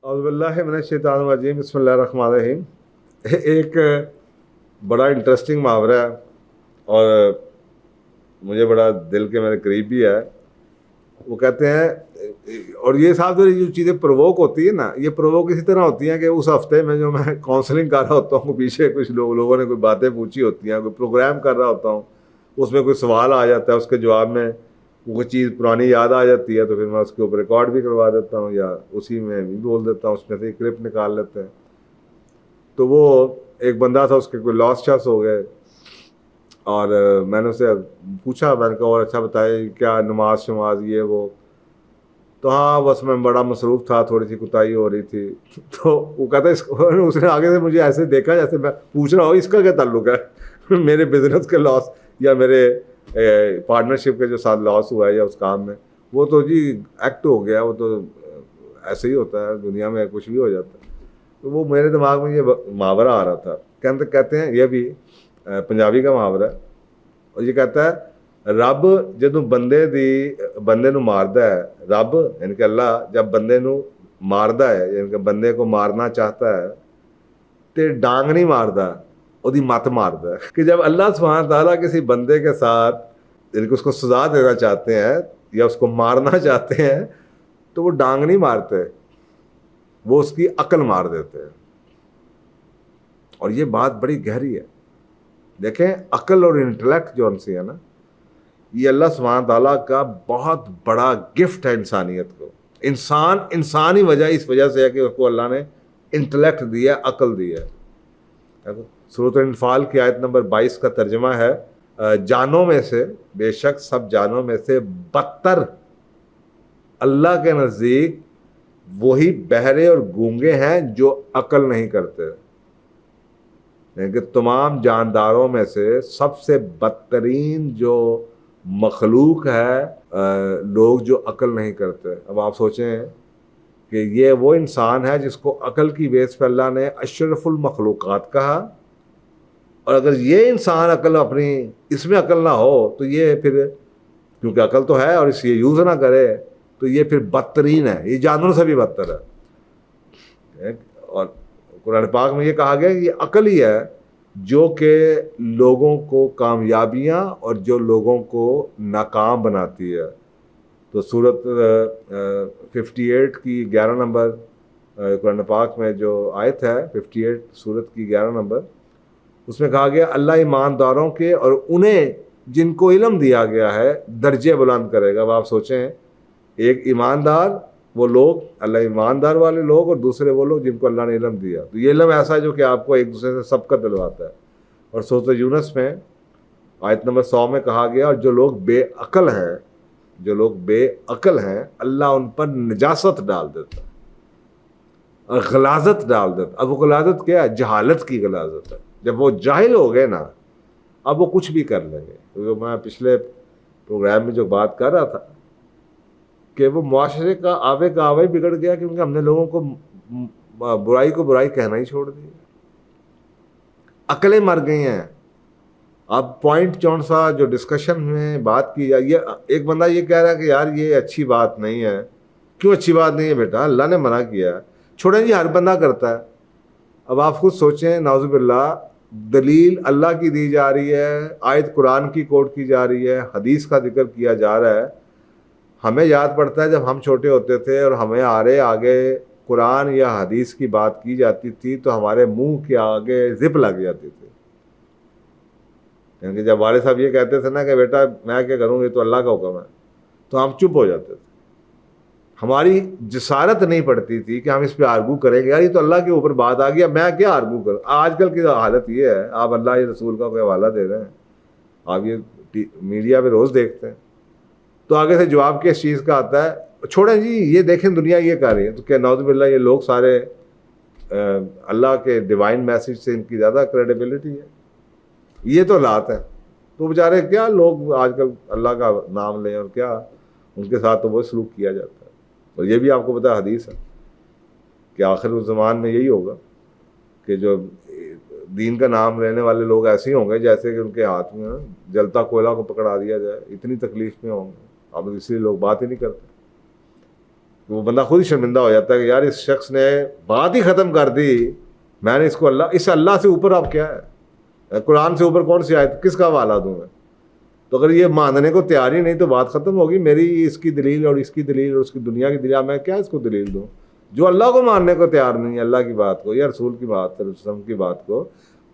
اعوذ باللہ من الشیطان الرجیم، بسم اللہ الرحمن الرحیم۔ ایک بڑا انٹرسٹنگ محاورہ ہے اور مجھے بڑا دل کے میرے قریب بھی ہے۔ وہ کہتے ہیں، اور یہ صاحب جو چیزیں پرووک ہوتی ہے نا، یہ پرووک اسی طرح ہوتی ہیں کہ اس ہفتے میں جو میں کاؤنسلنگ کر رہا ہوتا ہوں، پیچھے کچھ لوگوں نے کوئی باتیں پوچھی ہوتی ہیں، کوئی پروگرام کر رہا ہوتا ہوں، اس میں کوئی سوال آ جاتا ہے، اس کے جواب میں وہ چیز پرانی یاد آ جاتی ہے، تو پھر میں اس کے اوپر ریکارڈ بھی کروا دیتا ہوں یا اسی میں بھی بول دیتا ہوں، اس میں سے ایک کلپ نکال لیتے ہیں۔ تو وہ ایک بندہ تھا، اس کے کوئی لاس چاس ہو گئے، اور میں نے اسے پوچھا، میں نے کہا اور اچھا بتائے کیا نماز شماز یہ وہ، تو ہاں بس میں بڑا مصروف تھا، تھوڑی سی کوتاہی ہو رہی تھی۔ تو وہ کہتا ہے، اس نے آگے سے مجھے ایسے دیکھا جیسے میں پوچھ رہا ہوں اس کا کیا تعلق ہے میرے بزنس کے لاس یا میرے پارٹنرشپ کے جو ساتھ لاس ہوا ہے یا اس کام میں۔ وہ تو جی ایکٹ ہو گیا، وہ تو ایسے ہی ہوتا ہے، دنیا میں کچھ بھی ہو جاتا ہے۔ تو وہ میرے دماغ میں یہ محاورہ آ رہا تھا، کہتے ہیں یہ بھی پنجابی کا محاورہ ہے، اور یہ کہتا ہے رب جدوں بندے نو ماردا ہے، رب یعنی کہ اللہ جب بندے نو ماردا ہے، یعنی کہ بندے کو مارنا چاہتا ہے تے ڈانگ نہیں ماردا، دی مت ماردا ہے۔ کہ جب اللہ سبحانہ تعالیٰ کسی بندے کے ساتھ یعنی کہ اس کو سزا دینا چاہتے ہیں یا اس کو مارنا چاہتے ہیں تو وہ ڈانگ نہیں مارتے، وہ اس کی عقل مار دیتے ہیں۔ اور یہ بات بڑی گہری ہے۔ دیکھیں، عقل اور انٹلیکٹ جو ان سے ہے نا، یہ اللہ سبحانہ تعالیٰ کا بہت بڑا گفٹ ہے انسانیت کو۔ انسانی وجہ اس وجہ سے ہے کہ اس کو اللہ نے انٹلیکٹ دیا، عقل دی ہے۔ سورۃ الانفال کی آیت نمبر 22 کا ترجمہ ہے، جانوں میں سے بے شک سب جانوں میں سے بدتر اللہ کے نزدیک وہی بہرے اور گونگے ہیں جو عقل نہیں کرتے۔ یعنی کہ تمام جانداروں میں سے سب سے بدترین جو مخلوق ہے لوگ جو عقل نہیں کرتے۔ اب آپ سوچیں کہ یہ وہ انسان ہے جس کو عقل کی بیس پہ اللہ نے اشرف المخلوقات کہا، اور اگر یہ انسان عقل اپنی اس میں عقل نہ ہو تو یہ پھر کیونکہ عقل تو ہے اور اس یہ یوز نہ کرے تو یہ پھر بدترین ہے، یہ جانوروں سے بھی بدتر ہے۔ اور قرآن پاک میں یہ کہا گیا کہ یہ عقل ہی ہے جو کہ لوگوں کو کامیابیاں اور جو لوگوں کو ناکام بناتی ہے۔ تو سورۃ 58 کی 11 نمبر قرآن پاک میں جو آیت ہے 58 سورت کی 11 نمبر، اس میں کہا گیا اللہ ایمانداروں کے اور انہیں جن کو علم دیا گیا ہے درجے بلند کرے گا۔ اب آپ سوچیں، ایک ایماندار وہ لوگ، اللہ ایماندار والے لوگ، اور دوسرے وہ لوگ جن کو اللہ نے علم دیا۔ تو یہ علم ایسا ہے جو کہ آپ کو ایک دوسرے سے سبقت دلواتا ہے۔ اور سورۃ یونس میں آیت نمبر 100 میں کہا گیا، اور جو لوگ بے عقل ہیں اللہ ان پر نجاست ڈال دیتا ہے اور غلاظت ڈال دیتا۔ اب وہ غلاظت کیا ہے؟ جہالت کی غلاظت ہے۔ جب وہ جاہل ہو گئے نا، اب وہ کچھ بھی کر لیں گے۔ کیونکہ میں پچھلے پروگرام میں جو بات کر رہا تھا کہ وہ معاشرے کا آوے بگڑ گیا کیونکہ ہم نے لوگوں کو برائی کو برائی کہنا ہی چھوڑ دیا، عقلیں مر گئی ہیں۔ اب پوائنٹ جون سا جو ڈسکشن میں بات کی جائے، یہ ایک بندہ یہ کہہ رہا ہے کہ یار یہ اچھی بات نہیں ہے۔ کیوں اچھی بات نہیں ہے بیٹا؟ اللہ نے منع کیا ہے۔ چھوڑیں جی، ہر بندہ کرتا ہے۔ اب آپ خود سوچیں، نعوذ باللہ، دلیل اللہ کی دی جا رہی ہے، آیت قرآن کی کوٹ کی جا رہی ہے، حدیث کا ذکر کیا جا رہا ہے۔ ہمیں یاد پڑتا ہے جب ہم چھوٹے ہوتے تھے اور ہمیں آگے قرآن یا حدیث کی بات کی جاتی تھی تو ہمارے منہ کے آگے زپ لگ جاتی تھی۔ یعنی کہ جب والد صاحب یہ کہتے تھے نا کہ بیٹا میں کیا کروں، یہ تو اللہ کا حکم ہے، تو ہم چپ ہو جاتے تھے۔ ہماری جسارت نہیں پڑتی تھی کہ ہم اس پہ آرگو کریں گے، یار یہ تو اللہ کے اوپر بات آ گیا، میں کیا آرگو کروں۔ آج کل کی حالت یہ ہے، آپ اللہ یا رسول کا کوئی حوالہ دے رہے ہیں، آپ یہ میڈیا پہ روز دیکھتے ہیں، تو آگے سے جواب کس چیز کا آتا ہے؟ چھوڑیں جی، یہ دیکھیں دنیا یہ کر رہی ہے، تو کیا نعوذ باللہ یہ لوگ سارے اللہ کے ڈیوائن میسج سے ان کی زیادہ کریڈیبلٹی ہے؟ یہ تو حالات ہیں۔ تو بیچارے کیا لوگ آج کل اللہ کا نام لیں اور کیا ان کے ساتھ تو وہ سلوک کیا جاتا ہے۔ اور یہ بھی آپ کو پتہ ہے، حدیث ہے کہ آخر الزمان میں یہی ہوگا کہ جو دین کا نام لینے والے لوگ ایسے ہی ہوں گے جیسے کہ ان کے ہاتھ میں جلتا کوئلہ کو پکڑا دیا جائے، اتنی تکلیف میں ہوں گے، اب اس لیے لوگ بات ہی نہیں کرتے۔ وہ بندہ خود ہی شرمندہ ہو جاتا ہے کہ یار اس شخص نے بات ہی ختم کر دی, میں نے اس کو اس اللہ سے اوپر اب کیا ہے, قرآن سے اوپر کون سی آیت, کس کا حوالہ دوں میں؟ تو اگر یہ ماننے کو تیار ہی نہیں تو بات ختم ہوگی. میری اس کی دلیل اور اس کی دلیل اور اس کی دنیا کی دلیل, میں کیا اس کو دلیل دوں؟ جو اللہ کو ماننے کو تیار نہیں ہے, اللہ کی بات کو یا رسول کی بات رسول کی بات کو,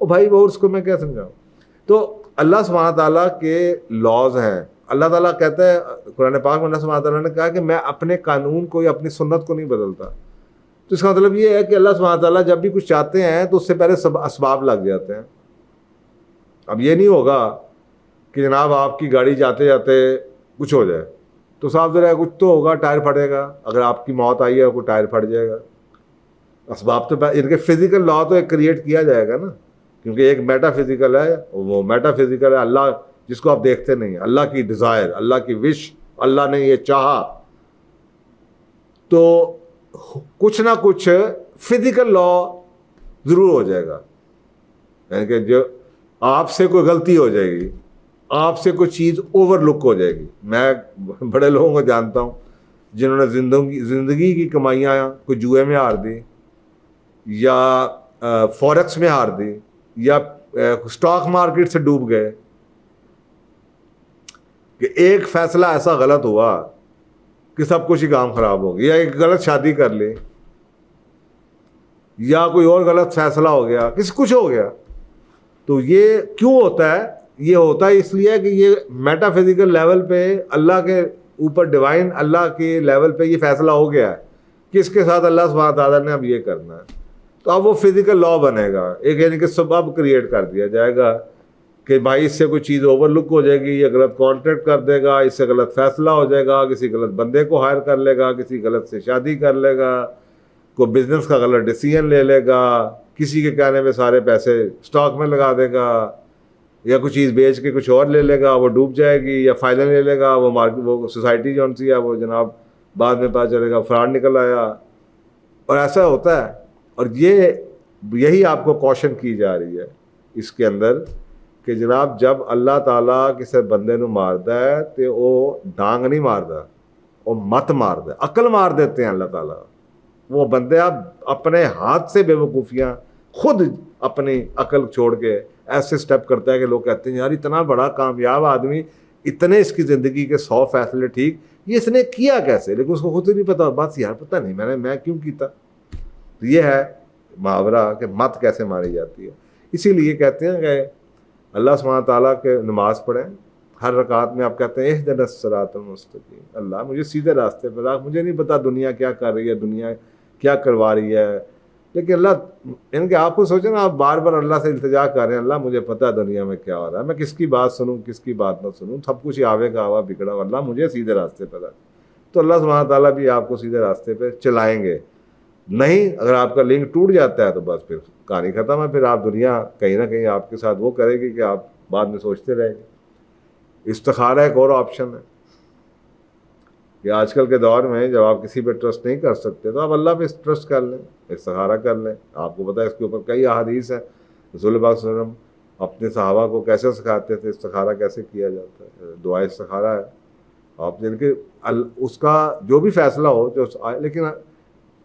او بھائی وہ اس کو میں کیا سمجھاؤں؟ تو اللہ سبحانہ تعالیٰ کے لاز ہیں. اللہ تعالیٰ کہتا ہے قرآن پاک میں, اللہ سبحانہ تعالیٰ نے کہا کہ میں اپنے قانون کو یا اپنی سنت کو نہیں بدلتا. تو اس کا مطلب یہ ہے کہ اللہ سبحانہ تعالیٰ جب بھی کچھ چاہتے ہیں تو اس سے پہلے سب اسباب لگ جاتے ہیں. اب یہ نہیں ہوگا کہ جناب آپ کی گاڑی جاتے جاتے کچھ ہو جائے تو صاف ذرا کچھ تو ہوگا, ٹائر پھٹے گا. اگر آپ کی موت آئی ہے کوئی ٹائر پھٹ جائے گا. اسباب تو ان کے فزیکل لا تو ایک کریٹ کیا جائے گا نا, کیونکہ ایک میٹا فزیکل ہے, وہ میٹا فزیکل ہے اللہ جس کو آپ دیکھتے نہیں ہیں, اللہ کی ڈیزائر, اللہ کی وش, اللہ نے یہ چاہا. تو کچھ نہ کچھ فزیکل لا ضرور ہو جائے گا. یعنی کہ جو آپ سے کوئی غلطی ہو جائے گی, آپ سے کوئی چیز اوور لک ہو جائے گی. میں بڑے لوگوں کو جانتا ہوں جنہوں نے زندگی کی کمائیاں کوئی جوئے میں ہار دی, یا فوریکس میں ہار دی, یا اسٹاک مارکیٹ سے ڈوب گئے, کہ ایک فیصلہ ایسا غلط ہوا کہ سب کچھ ہی کام خراب ہو گیا, یا ایک غلط شادی کر لی, یا کوئی اور غلط فیصلہ ہو گیا, کسی کچھ ہو گیا. تو یہ کیوں ہوتا ہے؟ یہ ہوتا ہے اس لیے کہ یہ میٹا فزیکل لیول پہ اللہ کے اوپر ڈیوائن اللہ کے لیول پہ یہ فیصلہ ہو گیا ہے کہ اس کے ساتھ اللہ سبحانہ تعالیٰ نے اب یہ کرنا ہے. تو اب وہ فزیکل لا بنے گا ایک, یعنی کہ سبب کریٹ کر دیا جائے گا کہ بھائی اس سے کوئی چیز اوور لک ہو جائے گی, یہ غلط کانٹریکٹ کر دے گا, اس سے غلط فیصلہ ہو جائے گا, کسی غلط بندے کو ہائر کر لے گا, کسی غلط سے شادی کر لے گا, کوئی بزنس کا غلط ڈیسیژن لے لے گا, کسی کے کہنے میں سارے پیسے اسٹاک میں لگا دے گا, یا کچھ چیز بیچ کے کچھ اور لے لے گا, وہ ڈوب جائے گی, یا فائدہ لے لے گا, وہ مارکیٹ وہ سوسائٹی جون سی ہے وہ جناب بعد میں پتہ چلے گا فراڈ نکل آیا. اور ایسا ہوتا ہے. اور یہی آپ کو کوشن کی جا رہی ہے اس کے اندر کہ جناب جب اللہ تعالیٰ کسی بندے نو ماردا ہے تو وہ ڈانگ نہیں ماردا, وہ مت ماردا, عقل مار دیتے ہیں اللہ تعالیٰ. وہ بندے اپنے ہاتھ سے بے وقوفیاں خود اپنی عقل چھوڑ کے ایسے سٹیپ کرتا ہے کہ لوگ کہتے ہیں یار اتنا بڑا کامیاب آدمی, اتنے اس کی زندگی کے 100 فیصلے ٹھیک, یہ اس نے کیا کیسے؟ لیکن اس کو خود ہی نہیں پتا. بات یار پتہ نہیں میں کیوں کیتا. یہ ہے محاورہ کہ مت کیسے ماری جاتی ہے. اسی لیے کہتے ہیں کہ اللہ سبحانہ تعالیٰ کے نماز پڑھیں, ہر رکعت میں آپ کہتے ہیں اہدنا الصراط المستقیم, اللہ مجھے سیدھے راستے پہ لا. مجھے نہیں پتا دنیا کیا کر رہی ہے, دنیا کیا کروا رہی ہے, لیکن اللہ ان کے آپ کو سوچیں نا, آپ بار بار اللہ سے التجا کر رہے ہیں, اللہ مجھے پتا ہے دنیا میں کیا ہو رہا ہے, میں کس کی بات سنوں کس کی بات نہ سنوں, سب کچھ آوے کا آوا بگڑا, اللہ مجھے سیدھے راستے پہ لا. تو اللہ سبحانہ تعالیٰ بھی آپ کو سیدھے راستے پہ چلائیں گے. نہیں, اگر آپ کا لنک ٹوٹ جاتا ہے تو بس پھر کہانی ختم ہے. پھر آپ دنیا کہیں نہ کہیں آپ کے ساتھ وہ کرے گی کہ آپ بعد میں سوچتے رہیں گے. استخارہ ایک اور آپشن ہے کہ آج کل کے دور میں جب آپ کسی پہ ٹرسٹ نہیں کر سکتے تو آپ اللہ پہ ٹرسٹ کر لیں, استخارہ کر لیں. آپ کو پتہ ہے اس کے اوپر کئی احادیث ہیں. رسول اللہ صلی اللہ علیہ وسلم اپنے صحابہ کو کیسے سکھاتے تھے استخارہ کیسے کیا جاتا ہے. دعائے استخارہ ہے, آپ جن کے اس کا جو بھی فیصلہ ہو جو, لیکن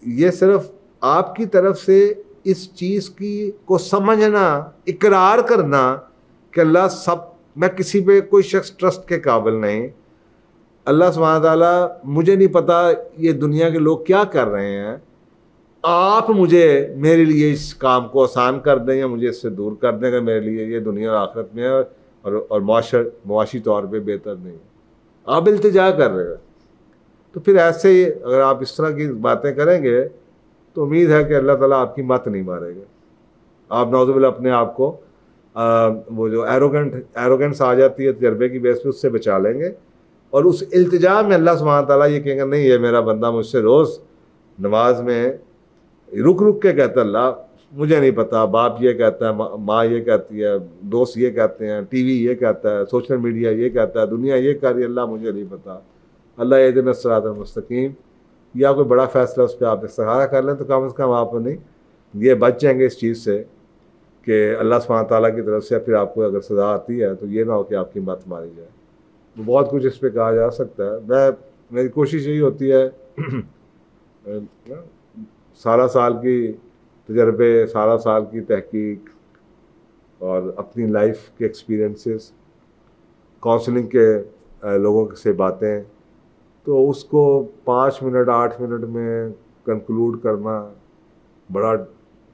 یہ صرف آپ کی طرف سے اس چیز کی کو سمجھنا, اقرار کرنا کہ اللہ سب, میں کسی پہ کوئی شخص ٹرسٹ کے قابل نہیں. اللہ سبحانہ تعالیٰ مجھے نہیں پتا یہ دنیا کے لوگ کیا کر رہے ہیں, آپ مجھے میرے لیے اس کام کو آسان کر دیں یا مجھے اس سے دور کر دیں کہ میرے لیے یہ دنیا اور آخرت میں اور معاشی طور پہ بہتر نہیں. آپ التجا کر رہے ہیں. تو پھر ایسے ہی اگر آپ اس طرح کی باتیں کریں گے تو امید ہے کہ اللہ تعالیٰ آپ کی مت نہیں مارے گا. آپ نعوذ باللہ اپنے آپ کو وہ جو ایروگنس آ جاتی ہے تجربے کی بیس پہ, اس سے بچا لیں گے. اور اس التجا میں اللہ سبحانہ تعالیٰ یہ کہیں گے نہیں, یہ میرا بندہ مجھ سے روز نماز میں رک کے کہتا ہے اللہ مجھے نہیں پتا, باپ یہ کہتا ہے, ماں یہ کہتی ہے, دوست یہ کہتے ہیں, ٹی وی یہ کہتا ہے, سوشل میڈیا یہ کہتا ہے, دنیا یہ کر رہی ہے, اللہ مجھے نہیں پتا. اللہ اہدنا الصراط المستقیم, یا کوئی بڑا فیصلہ اس پہ آپ استخارہ کر لیں تو کم از کم آپ نہیں یہ بچ جائیں گے اس چیز سے کہ اللہ سبحانہ تعالیٰ کی طرف سے پھر آپ کو اگر سزا آتی ہے تو یہ نہ ہو کہ آپ کی مت ماری جائے. بہت کچھ اس پہ کہا جا سکتا ہے. میری کوشش یہی ہوتی ہے سالہ سال کی تجربے، سالہ سال کی تحقیق اور اپنی لائف کے ایکسپیرئنسز، کاؤنسلنگ کے لوگوں سے باتیں، تو اس کو 5 منٹ 8 منٹ میں کنکلوڈ کرنا بڑا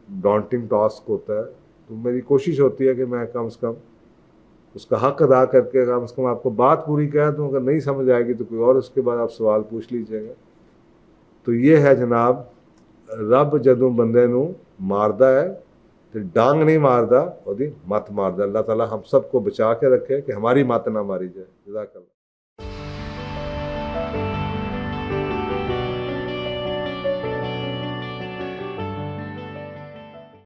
ڈانٹنگ ٹاسک ہوتا ہے. تو میری کوشش ہوتی ہے کہ میں کم سے کم اس کا حق ادا کر کے کم سے کم آپ کو بات پوری کہہ دوں. اگر نہیں سمجھ آئے گی تو کوئی اور اس کے بعد آپ سوال پوچھ لیجیے گا. تو یہ ہے جناب، رب جدوں بندے نو ماردا ہے تو ڈانگ نہیں ماردا، وہ دی مت ماردا. اللہ تعالیٰ ہم سب کو بچا کے رکھے کہ ہماری مت نہ ماری جائے. جزاک اللہ.